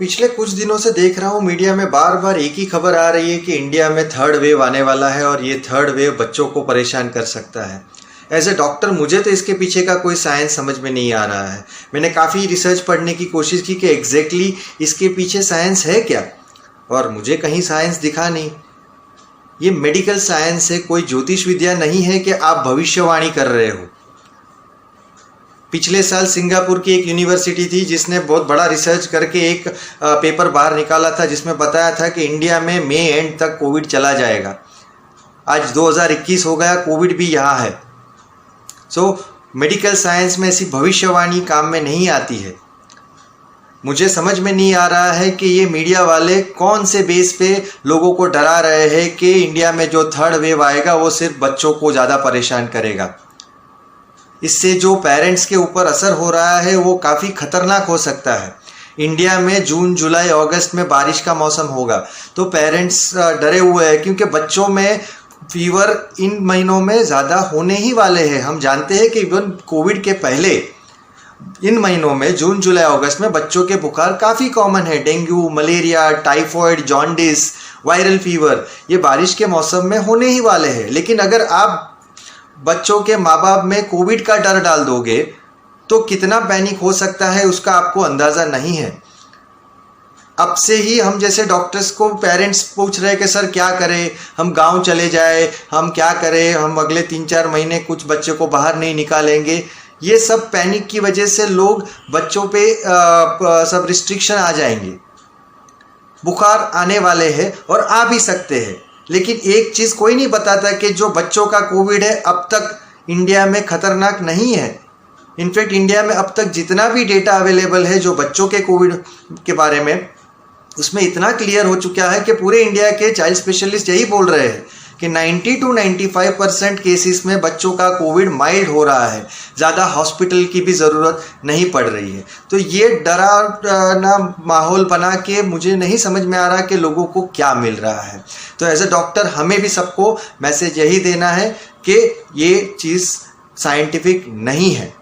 पिछले कुछ दिनों से देख रहा हूँ मीडिया में बार बार एक ही खबर आ रही है कि इंडिया में थर्ड वेव आने वाला है और ये थर्ड वेव बच्चों को परेशान कर सकता है। एज ए डॉक्टर मुझे तो इसके पीछे का कोई साइंस समझ में नहीं आ रहा है। मैंने काफ़ी रिसर्च पढ़ने की कोशिश की कि एग्जैक्टली इसके पीछे साइंस है क्या, और मुझे कहीं साइंस दिखा नहीं। ये मेडिकल साइंस है, कोई ज्योतिष विद्या नहीं है कि आप भविष्यवाणी कर रहे हो। पिछले साल सिंगापुर की एक यूनिवर्सिटी थी जिसने बहुत बड़ा रिसर्च करके एक पेपर बाहर निकाला था जिसमें बताया था कि इंडिया में मई एंड तक कोविड चला जाएगा। आज 2021 हो गया, कोविड भी यहाँ है। मेडिकल साइंस में ऐसी भविष्यवाणी काम में नहीं आती है। मुझे समझ में नहीं आ रहा है कि ये मीडिया वाले कौन से बेस पे लोगों को डरा रहे हैं कि इंडिया में जो थर्ड वेव आएगा वो सिर्फ बच्चों को ज़्यादा परेशान करेगा। इससे जो पेरेंट्स के ऊपर असर हो रहा है वो काफ़ी खतरनाक हो सकता है। इंडिया में जून जुलाई अगस्त में बारिश का मौसम होगा तो पेरेंट्स डरे हुए हैं क्योंकि बच्चों में फीवर इन महीनों में ज़्यादा होने ही वाले हैं। हम जानते हैं कि इवन कोविड के पहले इन महीनों में जून जुलाई अगस्त में बच्चों के बुखार काफ़ी कॉमन है। Dengue, malaria, typhoid, jaundice, viral fever ये बारिश के मौसम में होने ही वाले हैं। लेकिन अगर आप बच्चों के माँ बाप में कोविड का डर डाल दोगे तो कितना पैनिक हो सकता है उसका आपको अंदाज़ा नहीं है। अब से ही हम जैसे डॉक्टर्स को पेरेंट्स पूछ रहे हैं कि सर क्या करें, हम गांव चले जाए, हम क्या करें, हम अगले 3-4 महीने कुछ बच्चे को बाहर नहीं निकालेंगे। ये सब पैनिक की वजह से लोग बच्चों पे सब रिस्ट्रिक्शन आ जाएंगे। बुखार आने वाले हैं और आ भी सकते हैं, लेकिन एक चीज़ कोई नहीं बताता कि जो बच्चों का कोविड है अब तक इंडिया में ख़तरनाक नहीं है। इनफैक्ट इंडिया में अब तक जितना भी डेटा अवेलेबल है जो बच्चों के कोविड के बारे में, उसमें इतना क्लियर हो चुका है कि पूरे इंडिया के चाइल्ड स्पेशलिस्ट यही बोल रहे हैं कि 90 to 95% केसेस में बच्चों का कोविड माइल्ड हो रहा है, ज़्यादा हॉस्पिटल की भी ज़रूरत नहीं पड़ रही है। तो ये डरावना माहौल बना के मुझे नहीं समझ में आ रहा कि लोगों को क्या मिल रहा है। तो एज ए डॉक्टर हमें भी सबको मैसेज यही देना है कि ये चीज़ साइंटिफिक नहीं है।